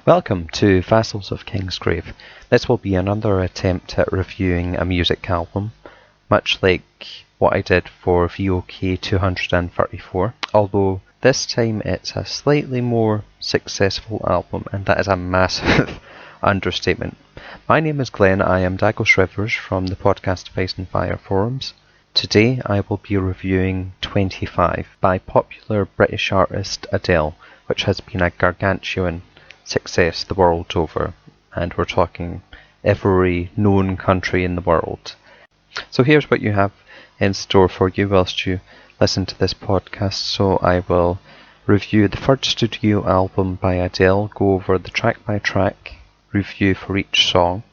Welcome to Vassals of Kingsgrave. This will be another attempt at reviewing a music album, much like what I did for VOK 234, although this time it's a slightly more successful album, and that is a massive understatement. My name is Glen, I am Dagos Rivers from the podcast Ice and Fire forums. Today I will be reviewing 25 by popular British artist Adele, which has been a gargantuan success the world over, and we're talking every known country in the world. So here's what you have in store for you whilst you listen to this podcast. So I will review the third studio album by Adele, go over the track by track review for each song,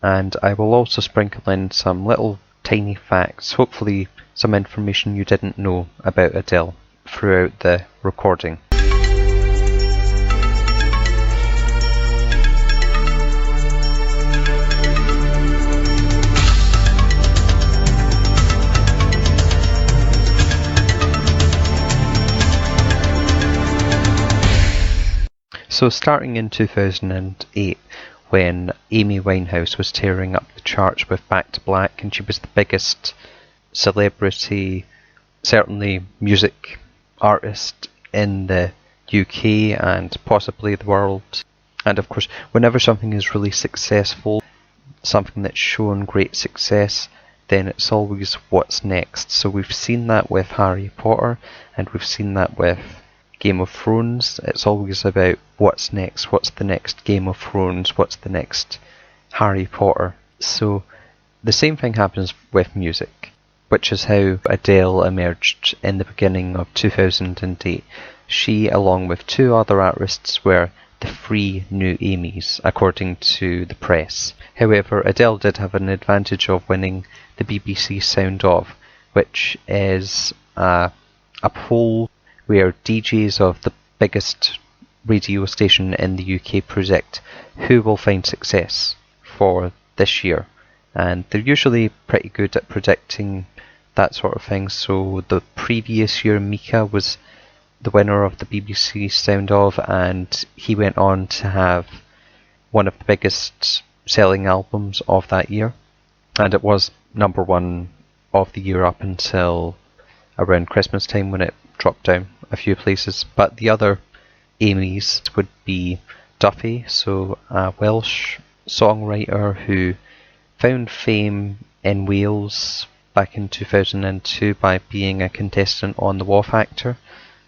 and I will also sprinkle in some little tiny facts, hopefully some information you didn't know about Adele throughout the recording. So starting in 2008, when Amy Winehouse was tearing up the charts with Back to Black, and she was the biggest celebrity, certainly music artist in the UK and possibly the world. And of course, whenever something is really successful, something that's shown great success, then it's always what's next. So we've seen that with Harry Potter, and we've seen that with Game of Thrones. It's always about what's next, what's the next Game of Thrones, what's the next Harry Potter. So the same thing happens with music, which is how Adele emerged in the beginning of 2008. She, along with two other artists, were the three new Amy's, according to the press. However, Adele did have an advantage of winning the BBC Sound Of, which is a poll where DJs of the biggest radio station in the UK predict who will find success for this year. And they're usually pretty good at predicting that sort of thing. So the previous year, Mika was the winner of the BBC Sound Of, and he went on to have one of the biggest selling albums of that year. And it was number one of the year up until around Christmas time, when it dropped down a few places. But the other Amy's would be Duffy, so a Welsh songwriter who found fame in Wales back in 2002 by being a contestant on The Wow Factor,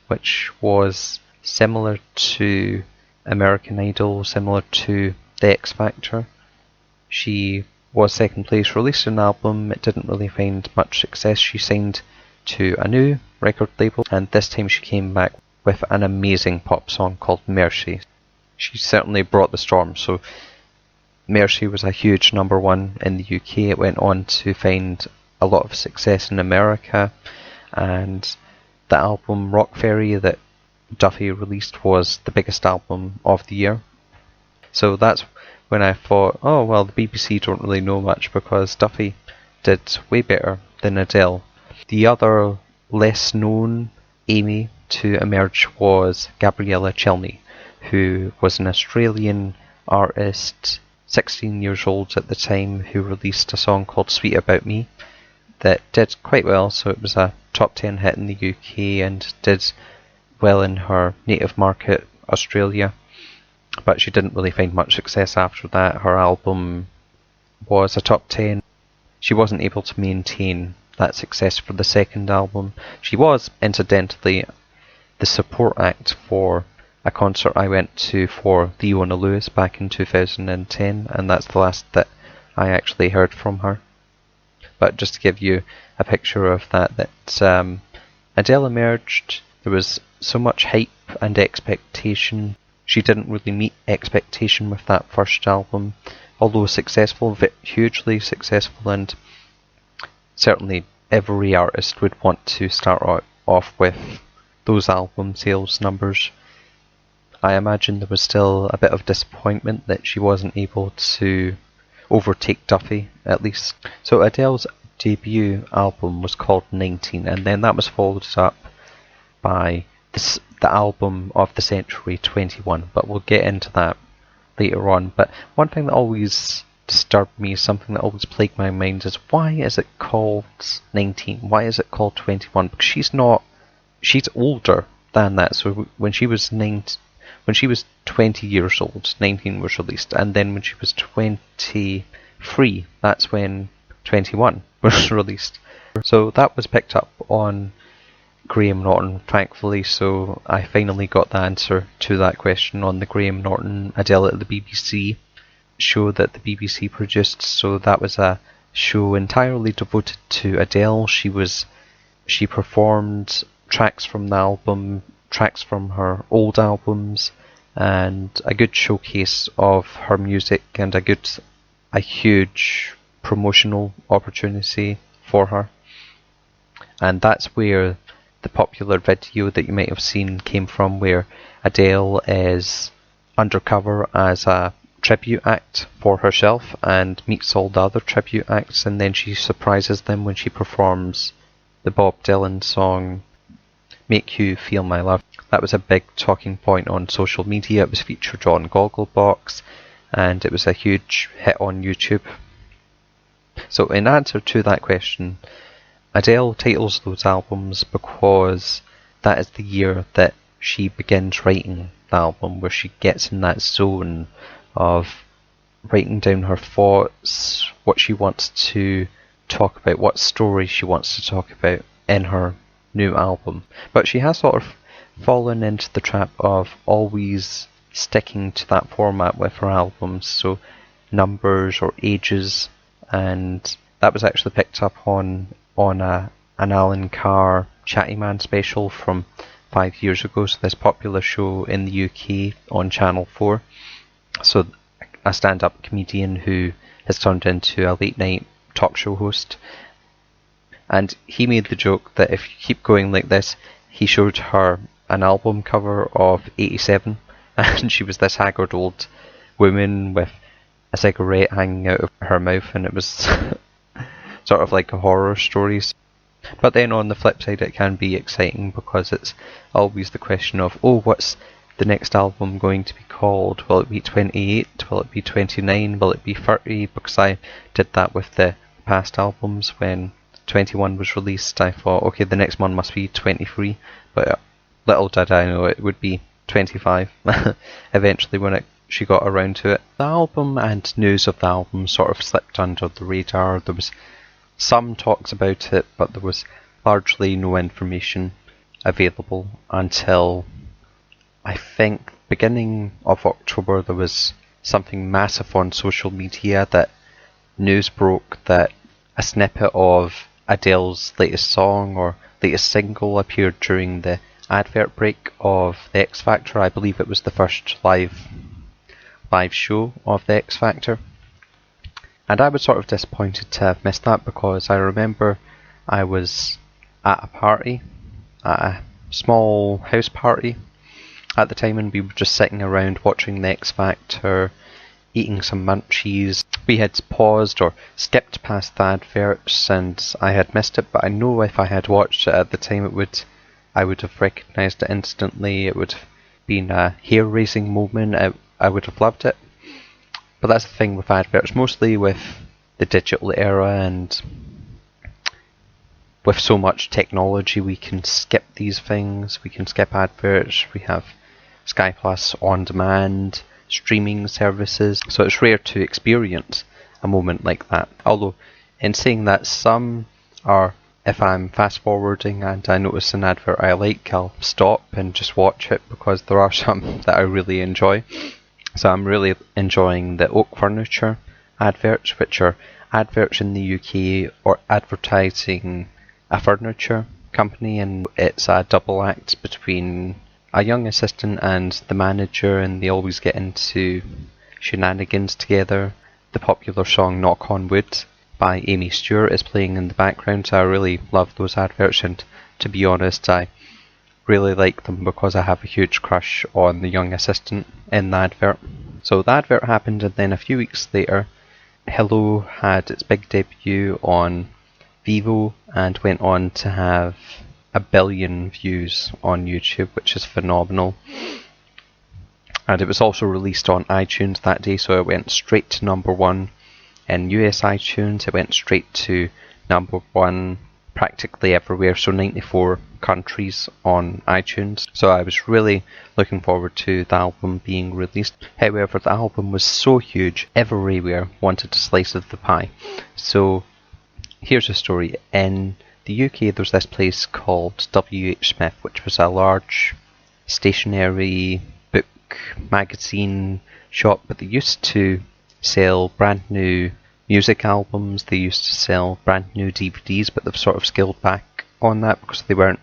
which was similar to American Idol, similar to The X Factor. She was second place, released an album, it didn't really find much success. She signed to a new record label, and this time she came back with an amazing pop song called Mercy. She certainly brought the storm. So Mercy was a huge number one in the UK. It went on to find a lot of success in America, and the album Rock Ferry that Duffy released was the biggest album of the year. So that's when I thought, oh well, the BBC don't really know much because Duffy did way better than Adele. The other less known Amy to emerge was Gabriella Cilmi, who was an Australian artist, 16 years old at the time, who released a song called Sweet About Me that did quite well. So it was a top 10 hit in the UK and did well in her native market, Australia. But she didn't really find much success after that. Her album was a top 10. She wasn't able to maintain that success for the second album. She was, incidentally, the support act for a concert I went to for Leona Lewis back in 2010, and that's the last that I actually heard from her. But just to give you a picture of that Adele emerged, there was so much hype and expectation. She didn't really meet expectation with that first album, although successful, hugely successful, and certainly every artist would want to start off with those album sales numbers. I imagine there was still a bit of disappointment that she wasn't able to overtake Duffy, at least. So Adele's debut album was called 19, and then that was followed up by the album of the century, 21, but we'll get into that later on. But one thing that always disturbed me, something that always plagued my mind, is why is it called 19? Why is it called 21? Because she's older than that. So when she was 20 years old, 19 was released, and then when she was 23, that's when 21 was released. So that was picked up on Graham Norton, thankfully, so I finally got the answer to that question on the Graham Norton Adele at the BBC show that the BBC produced. So that was a show entirely devoted to Adele. She performed tracks from the album, tracks from her old albums, and a good showcase of her music and a huge promotional opportunity for her. And that's where the popular video that you might have seen came from, where Adele is undercover as a tribute act for herself and meets all the other tribute acts, and then she surprises them when she performs the Bob Dylan song Make You Feel My Love. That was a big talking point on social media. It was featured on Gogglebox, and it was a huge hit on YouTube. So in answer to that question, Adele titles those albums because that is the year that she begins writing the album, where she gets in that zone of writing down her thoughts, what she wants to talk about, what story she wants to talk about in her new album. But she has sort of fallen into the trap of always sticking to that format with her albums, so numbers or ages, and that was actually picked up on an Alan Carr Chatty Man special from 5 years ago, so this popular show in the UK on Channel 4. So a stand-up comedian who has turned into a late night talk show host, and he made the joke that if you keep going like this, he showed her an album cover of 87, and she was this haggard old woman with a cigarette hanging out of her mouth, and it was sort of like a horror story. But then on the flip side, it can be exciting because it's always the question of, oh, what's the next album going to be called? Will it be 28? Will it be 29? Will it be 30? Because I did that with the past albums. When 21 was released, I thought, okay, the next one must be 23, but little did I know it would be 25 eventually when she got around to it. The album and news of the album sort of slipped under the radar. There was some talks about it, but there was largely no information available until I think beginning of October. There was something massive on social media that news broke that a snippet of Adele's latest song or latest single appeared during the advert break of the X Factor. I believe it was the first live show of the X Factor. And I was sort of disappointed to have missed that, because I remember I was at a party, at a small house party at the time, and we were just sitting around watching the X Factor, eating some munchies. We had paused or skipped past the adverts and I had missed it, but I know if I had watched it at the time, I would have recognised it instantly. It would have been a hair-raising moment. I would have loved it. But that's the thing with adverts, mostly with the digital era and with so much technology, we can skip these things. We can skip adverts. We have Sky Plus on demand, streaming services, so it's rare to experience a moment like that. Although, in saying that, some are, if I'm fast forwarding and I notice an advert I like, I'll stop and just watch it, because there are some that I really enjoy. So I'm really enjoying the Oak Furniture adverts, which are adverts in the UK or advertising a furniture company, and it's a double act between a young assistant and the manager, and they always get into shenanigans together. The popular song Knock on Wood by Amy Stewart is playing in the background, so I really love those adverts, and to be honest, I really like them because I have a huge crush on the young assistant in the advert. So the advert happened, and then a few weeks later, Hello had its big debut on Vivo and went on to have 1 billion views on YouTube, which is phenomenal. And it was also released on iTunes that day, so it went straight to #1 in US iTunes. It went straight to #1 practically everywhere, so 94 countries on iTunes. So I was really looking forward to the album being released. However, the album was so huge, everywhere wanted a slice of the pie. So here's a story. In the UK, there's this place called W.H. Smith, which was a large stationery book magazine shop, but they used to sell brand new music albums, they used to sell brand new DVDs, but they've sort of scaled back on that because they weren't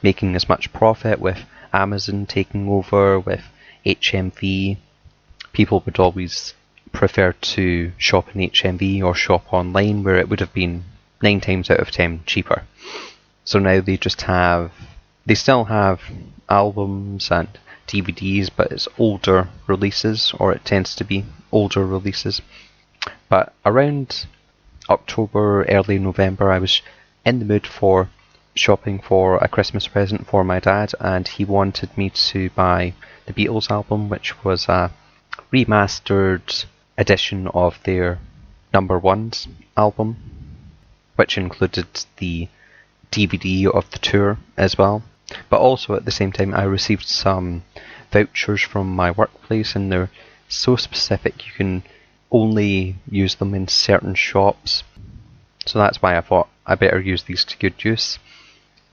making as much profit with Amazon taking over, with HMV. People would always prefer to shop in HMV or shop online, where it would have been 9 times out of 10 cheaper. So now they still have albums and DVDs, but it's older releases, or it tends to be older releases. But around October, early November, I was in the mood for shopping for a Christmas present for my dad, and he wanted me to buy the Beatles album, which was a remastered edition of their #1's album, which included the DVD of the tour as well. But also at the same time I received some vouchers from my workplace, and they're so specific you can only use them in certain shops. So that's why I thought I better use these to good use.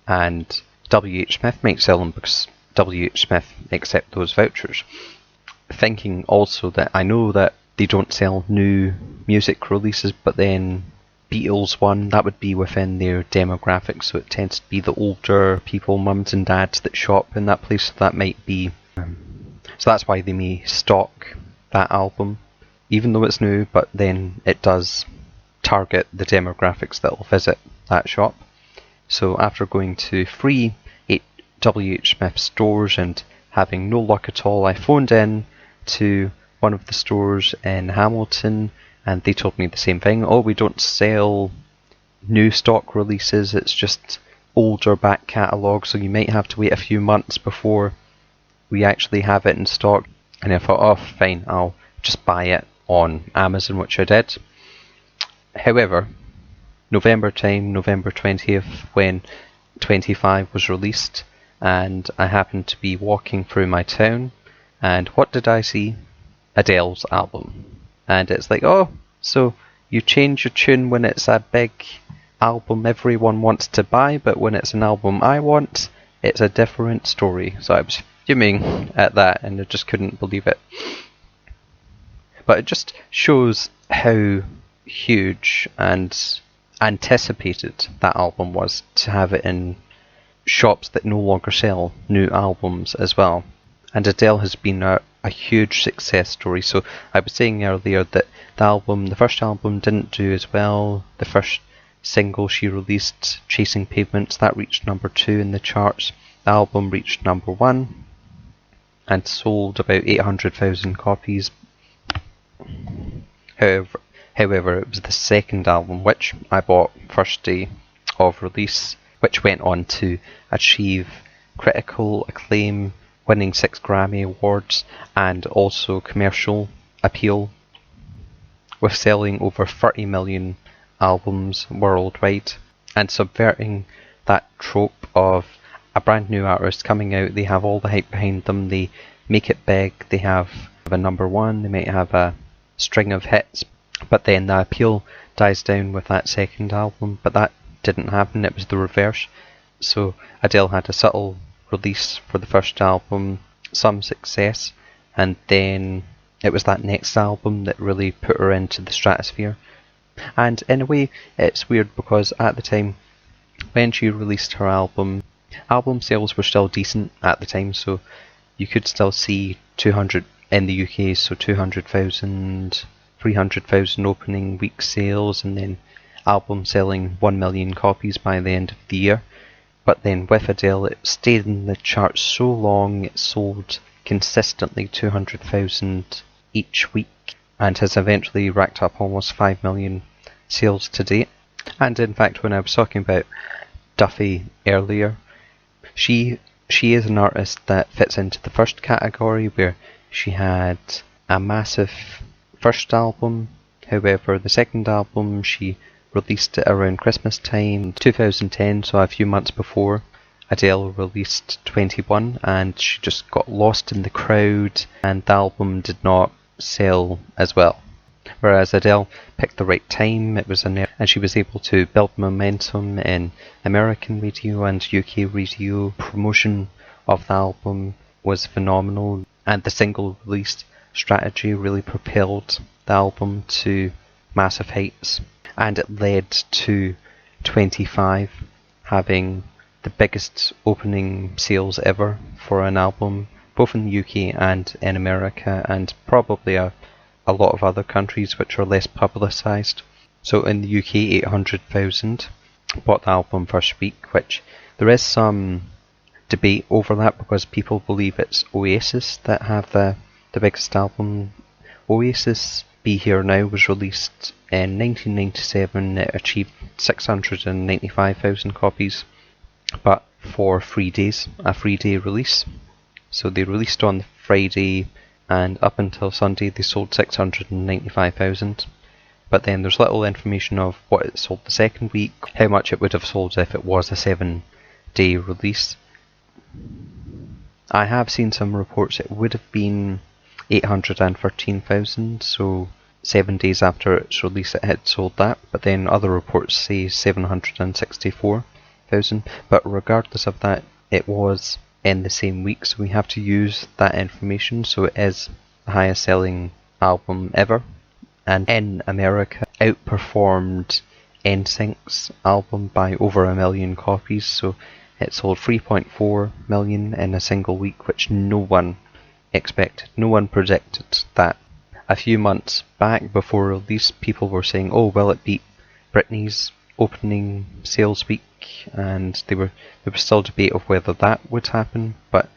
And W.H. Smith might sell them because W.H. Smith accept those vouchers. Thinking also that I know that they don't sell new music releases, but then Beatles one, that would be within their demographic, so it tends to be the older people, mums and dads, that shop in that place, so that might be... so that's why they may stock that album, even though it's new, but then it does target the demographics that will visit that shop. So after going to 3 W.H. Smith stores and having no luck at all, I phoned in to one of the stores in Hamilton, and they told me the same thing. Oh, we don't sell new stock releases, it's just older back catalogue, so you might have to wait a few months before we actually have it in stock. And I thought, oh fine, I'll just buy it on Amazon, which I did. However, November time, November 20th, when 25 was released, and I happened to be walking through my town, and what did I see? Adele's album. And it's like, oh, so you change your tune when it's a big album everyone wants to buy, but when it's an album I want, it's a different story. So I was fuming at that, and I just couldn't believe it. But it just shows how huge and anticipated that album was, to have it in shops that no longer sell new albums as well. And Adele has been a huge success story. So I was saying earlier that the first album didn't do as well. The first single she released, Chasing Pavements, that reached #2 in the charts. The album reached #1 and sold about 800,000 copies. However, it was the second album, which I bought first day of release, which went on to achieve critical acclaim, winning 6 Grammy Awards, and also commercial appeal, with selling over 30 million albums worldwide, and subverting that trope of a brand new artist coming out, they have all the hype behind them, they make it big, they have a #1, they might have a string of hits, but then the appeal dies down with that second album. But that didn't happen, it was the reverse. So Adele had a subtle release for the first album, some success, and then it was that next album that really put her into the stratosphere. And in a way it's weird, because at the time when she released her album sales were still decent at the time, so you could still see 200 in the UK, so 200,000, 300,000 opening week sales, and then album selling 1 million copies by the end of the year. But then with Adele, it stayed in the charts so long, it sold consistently 200,000 each week, and has eventually racked up almost 5 million sales to date. And in fact, when I was talking about Duffy earlier, She is an artist that fits into the first category, where she had a massive first album. However, the second album, she released it around Christmas time 2010, so a few months before Adele released 21, and she just got lost in the crowd, and the album did not sell as well. Whereas Adele picked the right time, and she was able to build momentum in American radio and UK radio. Promotion of the album was phenomenal, and the single release strategy really propelled the album to massive heights, and it led to 25 having the biggest opening sales ever for an album, both in the UK and in America, and probably a lot of other countries which are less publicised. So in the UK, 800,000 bought the album first week, which there is some debate over that, because people believe it's Oasis that have the biggest album. Oasis Be Here Now was released in 1997. It achieved 695,000 copies, but for 3 days, a 3-day release. So they released on the Friday, and up until Sunday they sold 695,000. But then there's little information of what it sold the second week, how much it would have sold if it was a 7-day release. I have seen some reports it would have been 813,000, so 7 days after its release it had sold that, but then other reports say 764,000. But regardless of that, it was in the same week, so we have to use that information. So it is the highest selling album ever, and in America outperformed NSYNC's album by over 1 million copies. So it sold 3.4 million in a single week, which no one expected. No one predicted that. A few months back before release, people were saying, oh, will it beat Britney's opening sales week? And there was still debate of whether that would happen, but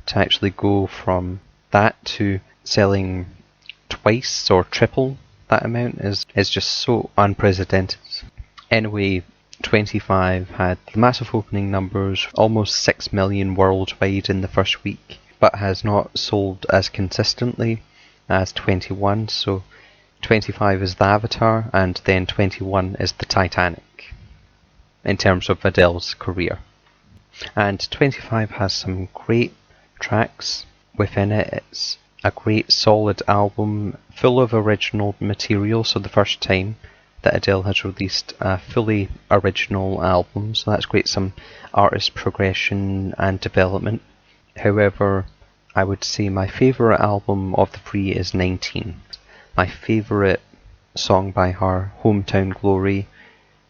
to actually go from that to selling twice or triple that amount is just so unprecedented. Anyway, 25 had the massive opening numbers, almost 6 million worldwide in the first week, but has not sold as consistently as 21. So 25 is the Avatar, and then 21 is the Titanic in terms of Adele's career. And 25 has some great tracks within it. It's a great solid album full of original material, so the first time that Adele has released a fully original album, so that's great, some artist progression and development. However, I would say my favourite album of the three is 19. My favourite song by her, Hometown Glory.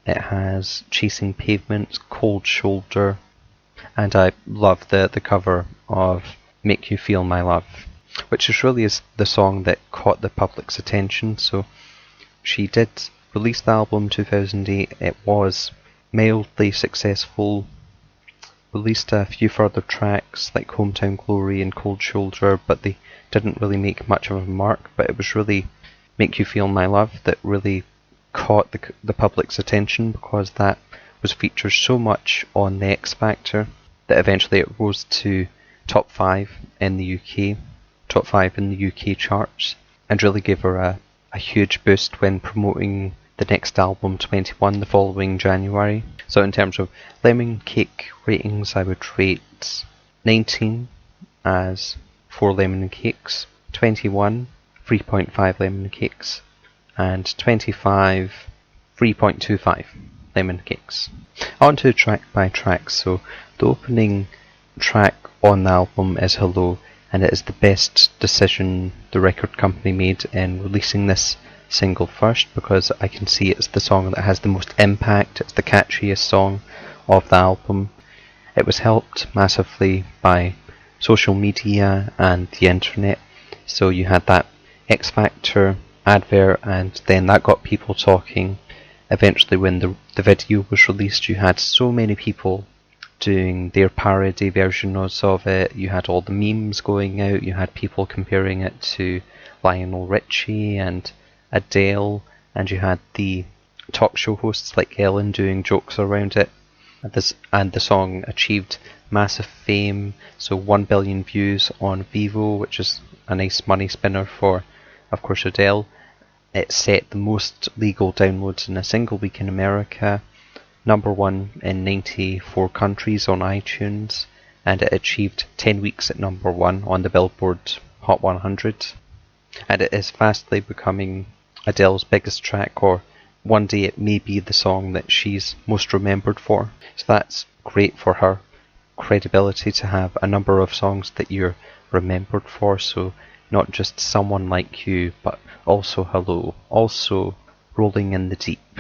It has Chasing Pavements, Cold Shoulder, and I love the cover of Make You Feel My Love, which is really the song that caught the public's attention. So she did release the album 2008. It was mildly successful. Released a few further tracks like Hometown Glory and Cold Shoulder, but they didn't really make much of a mark. But it was really Make You Feel My Love that really caught the public's attention, because that was featured so much on the X Factor that eventually it rose to top 5 in the UK, top 5 in the UK charts, and really gave her a huge boost when promoting the next album, 21, the following January. So in terms of Lemoncake ratings, I would rate 19 as 4 lemon cakes, 21 3.5 lemon cakes, and 25 3.25 lemon cakes. On to track by track. So the opening track on the album is Hello, and it is the best decision the record company made in releasing this single first, because I can see it's the song that has the most impact. It's the catchiest song of the album. It was helped massively by social media and the internet. So you had that X Factor advert, and then that got people talking. Eventually, when the video was released, you had so many people doing their parody versions of it. You had all the memes going out. You had people comparing it to Lionel Richie and Adele, and you had the talk show hosts like Ellen doing jokes around it. And the song achieved massive fame, so 1 billion views on Vivo, which is a nice money spinner for, of course, Adele. It set the most legal downloads in a single week in America, #1 in 94 countries on iTunes, and it achieved 10 weeks at #1 on the Billboard Hot 100. And it is fastly becoming Adele's biggest track, or one day it may be the song that she's most remembered for. So that's great for her credibility to have a number of songs that you're remembered for. So not just Someone Like You, but also Hello, also Rolling in the Deep,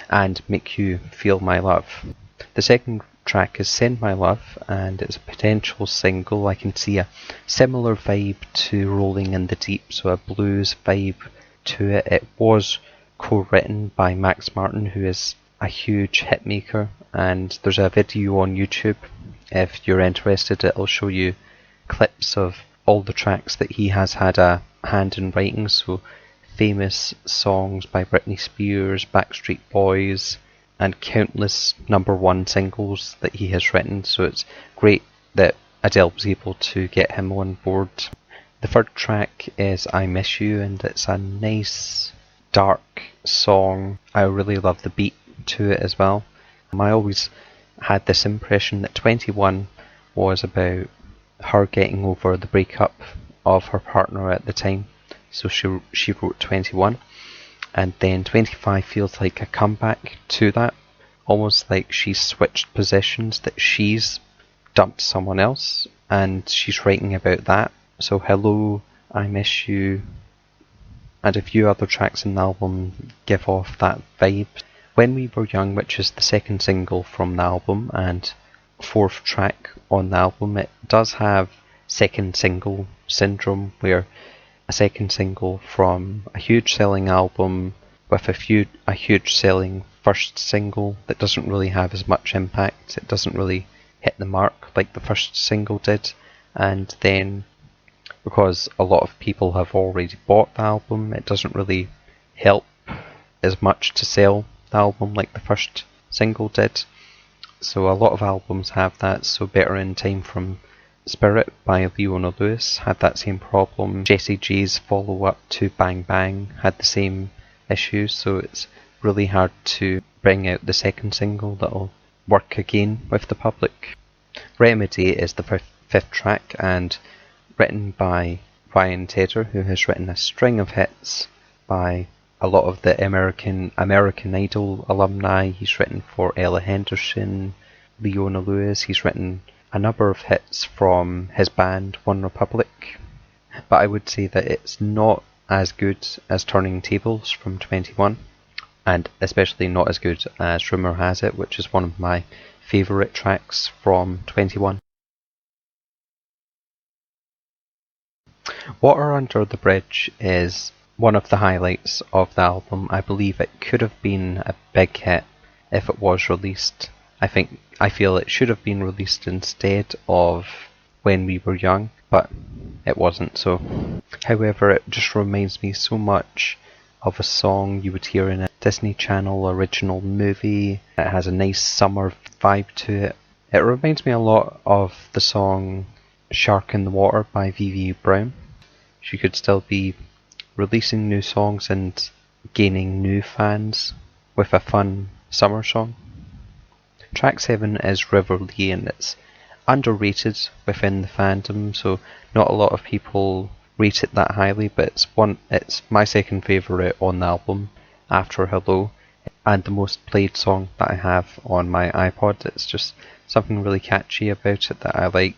and Make You Feel My Love. The second track is Send My Love, and it's a potential single. I can see a similar vibe to Rolling in the Deep, so a blues vibe to it. It was co-written by Max Martin, who is a huge hitmaker, and there's a video on YouTube. If you're interested, it'll show you clips of all the tracks that he has had a hand in writing, so famous songs by Britney Spears, Backstreet Boys, and countless #1 singles that he has written, so it's great that Adele was able to get him on board. The third track is I Miss You, and it's a nice dark song. I really love the beat to it as well. I always had this impression that 21 was about her getting over the breakup of her partner at the time, so she wrote 21, and then 25 feels like a comeback to that, almost like she's switched positions, that she's dumped someone else and she's writing about that. So Hello, I Miss You, and a few other tracks in the album give off that vibe. When We Were Young, which is the second single from the album and fourth track on the album, it does have second single syndrome, where a second single from a huge selling album with a huge selling first single that doesn't really have as much impact. It doesn't really hit the mark like the first single did, and then because a lot of people have already bought the album, it doesn't really help as much to sell the album like the first single did. So a lot of albums have that. So Better in Time from Spirit by Leona Lewis had that same problem. Jessie J's follow-up to Bang Bang had the same issues, so it's really hard to bring out the second single that'll work again with the public. Remedy is the fifth track, and written by Ryan Tedder, who has written a string of hits by a lot of the American Idol alumni. He's written for Ella Henderson, Leona Lewis. He's written a number of hits from his band One Republic, but I would say that it's not as good as Turning Tables from 21, and especially not as good as Rumour Has It, which is one of my favourite tracks from 21. Water Under the Bridge is one of the highlights of the album. I believe it could have been a big hit if it was released. I feel it should have been released instead of When We Were Young, but it wasn't so. However, it just reminds me so much of a song you would hear in a Disney Channel original movie. It has a nice summer vibe to it. It reminds me a lot of the song Shark in the Water by V.V. Brown. She could still be releasing new songs and gaining new fans with a fun summer song. Track 7 is River Lee, and it's underrated within the fandom, so not a lot of people rate it that highly, but it's my second favourite on the album after Hello, and the most played song that I have on my iPod. It's just something really catchy about it that I like.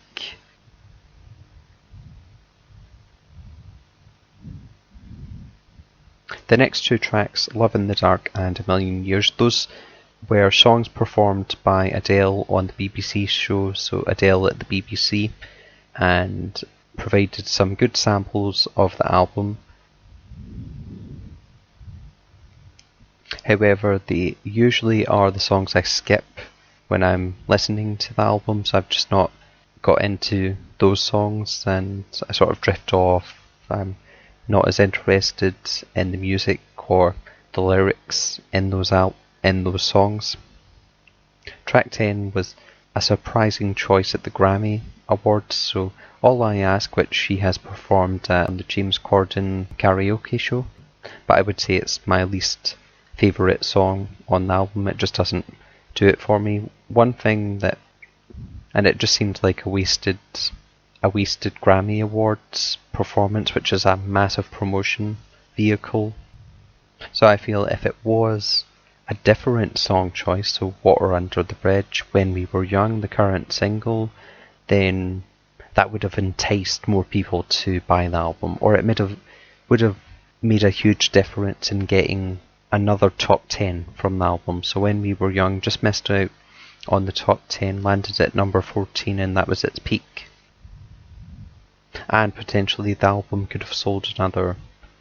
The next two tracks, Love in the Dark and A Million Years, those were songs performed by Adele on the BBC show, so Adele at the BBC, and provided some good samples of the album. However, they usually are the songs I skip when I'm listening to the album, so I've just not got into those songs and I sort of drift off. I'm not as interested in the music or the lyrics in those songs. Track 10 was a surprising choice at the Grammy Awards, so All I Ask, which she has performed on the James Corden karaoke show, but I would say it's my least favourite song on the album. It just doesn't do it for me. One thing that, and it just seemed like a wasted Grammy Awards performance, which is a massive promotion vehicle. So I feel if it was a different song choice, so Water Under the Bridge, When We Were Young, the current single, then that would have enticed more people to buy the album, or it would have made a huge difference in getting another top 10 from the album. So When We Were Young just missed out on the top 10, landed at number 14, and that was its peak. And potentially the album could have sold another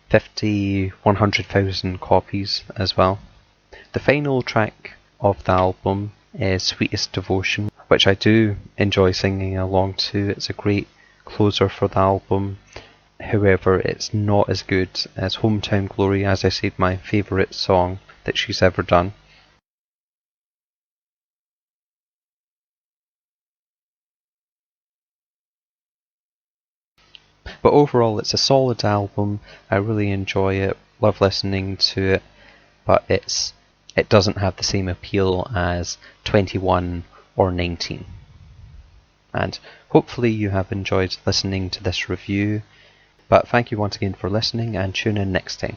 50, 100,000 copies as well. The final track of the album is Sweetest Devotion, which I do enjoy singing along to. It's a great closer for the album. However, it's not as good as Hometown Glory, as I said, my favourite song that she's ever done. But overall, it's a solid album. I really enjoy it, love listening to it, but it doesn't have the same appeal as 21 or 19. And hopefully you have enjoyed listening to this review. But thank you once again for listening, and tune in next time.